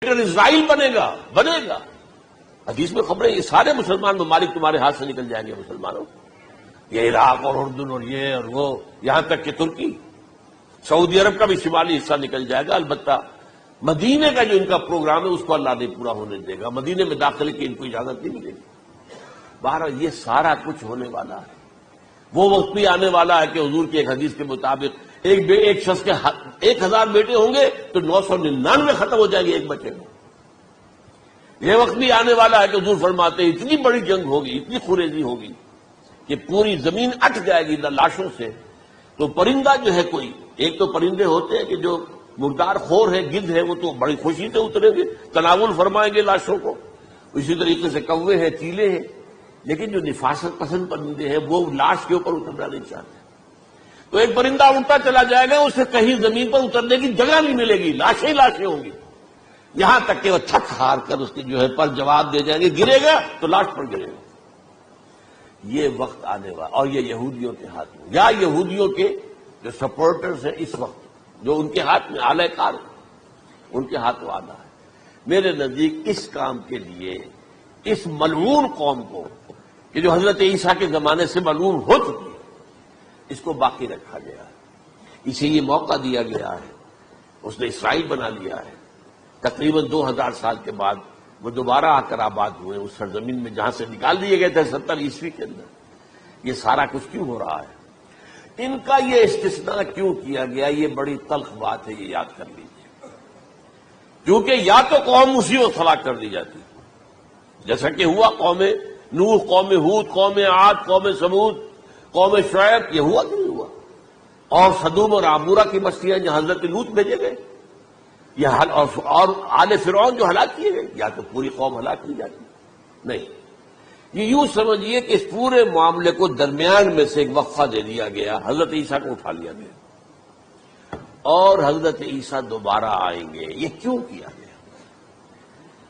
اسرائیل بنے گا. حدیث میں خبریں یہ سارے مسلمان ممالک تمہارے ہاتھ سے نکل جائیں گے مسلمانوں. یہ عراق اور اردن اور یہ اور وہ، یہاں تک کہ ترکی، سعودی عرب کا بھی شمالی حصہ نکل جائے گا. البتہ مدینے کا جو ان کا پروگرام ہے اس کو اللہ نہیں پورا ہونے دے گا. مدینے میں داخلے کی ان کو اجازت نہیں ملے گی. بہرحال یہ سارا کچھ ہونے والا ہے. وہ وقت بھی آنے والا ہے کہ حضور کی ایک حدیث کے مطابق ایک شخص کے 1000 بیٹے ہوں گے تو 999 ختم ہو جائیں گے ایک بچے میں. یہ وقت بھی آنے والا ہے کہ حضور فرماتے ہیں اتنی بڑی جنگ ہوگی، اتنی خوریزی ہوگی کہ پوری زمین اٹ جائے گی لاشوں سے. تو پرندہ جو ہے کوئی، ایک تو پرندے ہوتے ہیں کہ جو مردار خور ہے، گدھ ہے، وہ تو بڑی خوشی سے اتریں گے، تناول فرمائیں گے لاشوں کو. اسی طریقے سے کوے ہیں، چیلے ہیں. لیکن جو نفاست پسند پرندے ہیں وہ لاش کے اوپر اترنا نہیں چاہتے. تو ایک پرندہ اڑتا چلا جائے گا، اسے کہیں زمین پر اترنے کی جگہ نہیں ملے گی، لاشیں لاشیں ہوں گی، یہاں تک کہ وہ تھک ہار کر اس کے جو ہے پر جواب دے جائیں گے. گرے گا تو لاش پر گرے گا. یہ وقت آنے والا، اور یہ یہودیوں کے ہاتھ میں، یا یہودیوں کے جو سپورٹرز ہیں اس وقت، جو ان کے ہاتھ میں اعلی کار ان کے ہاتھوں آنا ہے. میرے نزدیک اس کام کے لیے اس ملعون قوم کو، کہ جو حضرت عیسیٰ کے زمانے سے ملعون ہو چکی ہے، اس کو باقی رکھا گیا ہے. اسے یہ موقع دیا گیا ہے. اس نے اسرائیل بنا لیا ہے. تقریباً 2000 سال کے بعد وہ دوبارہ آ کر آباد ہوئے اس سرزمین میں جہاں سے نکال دیے گئے تھے 70 عیسوی کے اندر. یہ سارا کچھ کیوں ہو رہا ہے؟ ان کا یہ استثناء کیوں کیا گیا؟ یہ بڑی تلخ بات ہے، یہ یاد کر لیجیے. کیونکہ یا تو قوم اسی وقت ہلاک کر دی جاتی، جیسا کہ ہوا قوم نوح، قوم ہود، قوم عاد، قوم سمود، قوم شعیب. یہ ہوا کہ نہیں ہوا؟ اور سدوم اور عمورہ کی بستیاں جہاں حضرت لوط بھیجے گئے، اور آل فرعون جو ہلاک کیے گئے. یا تو پوری قوم ہلاک کی جاتی؟ نہیں. یہ یوں سمجھیے کہ اس پورے معاملے کو درمیان میں سے ایک وقفہ دے دیا گیا، حضرت عیسیٰ کو اٹھا لیا گیا، اور حضرت عیسیٰ دوبارہ آئیں گے. یہ کیوں کیا گیا؟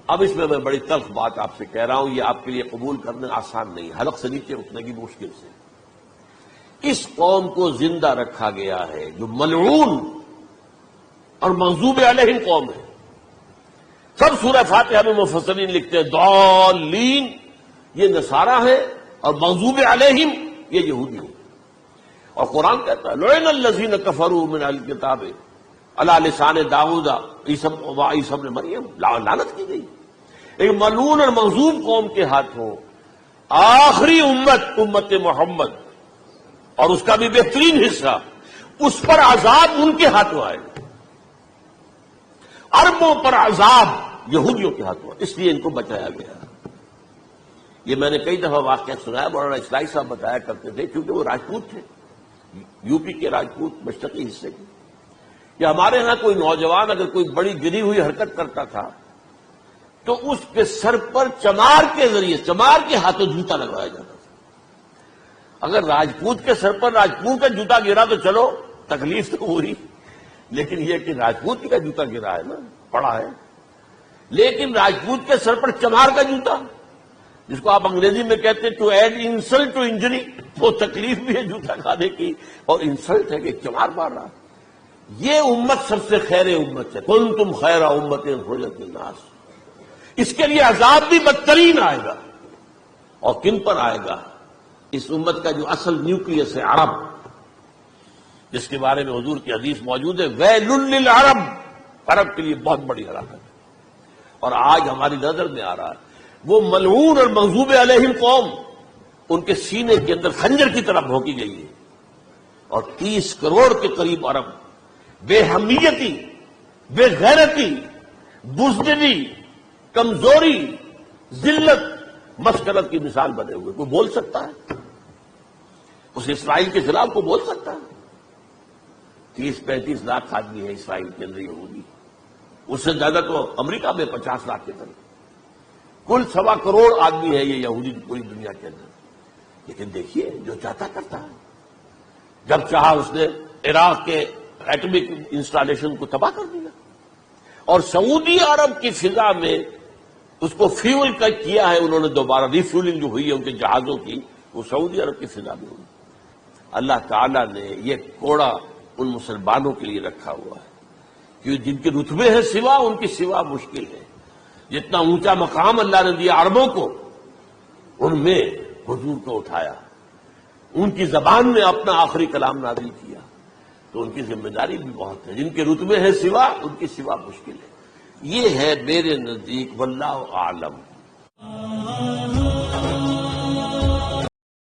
اب اس میں بڑی تلخ بات آپ سے کہہ رہا ہوں، یہ آپ کے لیے قبول کرنا آسان نہیں، حلق سے نیچے اٹھنے کی مشکل سے. اس قوم کو زندہ رکھا گیا ہے جو ملعون اور مغضوب علیہم قوم ہے. سب سورہ فاتحہ میں مفسرین لکھتے ہیں ضالین یہ نصارہ ہے، اور مغضوب علیہم یہ یہودی ہیں. اور قرآن کہتا ہے لعن الذین کفروا من اہل الکتاب علی لسان داؤد وعیسی ابن مریم. لعنت کی گئی ایک ملعون اور مغضوب قوم کے ہاتھوں. آخری امت محمد، اور اس کا بھی بہترین حصہ، اس پر عذاب ان کے ہاتھوں آئے گا. اربوں پر عذاب یہودیوں کے ہاتھوں، اس لیے ان کو بچایا گیا. یہ میں نے کئی دفعہ واقعہ سنایا، مولانا اسلائی صاحب بتایا کرتے تھے، کیونکہ وہ راجپوت تھے، یو پی کے راجپوت مشرقی حصے کے. کہ ہمارے ہاں کوئی نوجوان اگر کوئی بڑی گری ہوئی حرکت کرتا تھا تو اس کے سر پر چمار کے ذریعے، چمار کے ہاتھوں جوتا لگوایا جاتا تھا. اگر راجپوت کے سر پر راجپوت کا جوتا گرا تو چلو تکلیف تو ہوئی، لیکن یہ کہ راجپوت کا جوتا گرا ہے نا، پڑا ہے. لیکن راجپوت کے سر پر چمار کا جوتا، جس کو آپ انگریزی میں کہتے ہیں to add insult to injury, وہ تکلیف بھی ہے جوتا کھانے کی، اور انسلٹ ہے کہ چمار مار رہا. یہ امت سب سے خیر امت ہے. کنتم خیر امت اخرجت للناس. اس کے لیے عذاب بھی بدترین آئے گا. اور کن پر آئے گا؟ اس امت کا جو اصل نیوکلیس ہے عرب، جس کے بارے میں حضور کی حدیث موجود ہے ویل للعرب. عرب کے لیے بہت بڑی ہلاکت ہے. اور آج ہماری نظر میں آ رہا ہے وہ ملعون اور مغضوب علیہم قوم، ان کے سینے کے اندر خنجر کی طرح بھونکی گئی ہے. اور 30 کروڑ کے قریب عرب بے حمیتی، بے غیرتی، بزدلی، کمزوری، ذلت، مسکنت کی مثال بنے ہوئے. کوئی بول سکتا ہے اس اسرائیل کے خلاف؟ کو بول سکتا ہے؟ 30-35 لاکھ آدمی ہے اسرائیل کے اندر یہودی، اس سے زیادہ تو امریکہ میں 50 لاکھ کے قریب. کل 1.25 کروڑ آدمی ہے یہ یہودی پوری دنیا کے اندر. لیکن دیکھیے جو چاہتا کرتا ہے. جب چاہا اس نے عراق کے ایٹمک انسٹالیشن کو تباہ کر دیا، اور سعودی عرب کی فضا میں اس کو فیول کا کیا ہے انہوں نے. دوبارہ ریفیولنگ جو ہوئی ہے ان کے جہازوں کی، وہ سعودی عرب کی فضا میں ہوئی. اللہ تعالیٰ نے یہ کوڑا ان مسلمانوں کے لیے رکھا ہوا ہے کہ جن کے رتبے ہیں سوا، ان کی سوا مشکل ہے. جتنا اونچا مقام اللہ نے دیا عربوں کو، ان میں حضور کو اٹھایا، ان کی زبان میں اپنا آخری کلام نازل کیا، تو ان کی ذمہ داری بھی بہت ہے. جن کے رتبے ہیں سوا، ان کی سوا مشکل ہے. یہ ہے میرے نزدیک واللہ اعلم.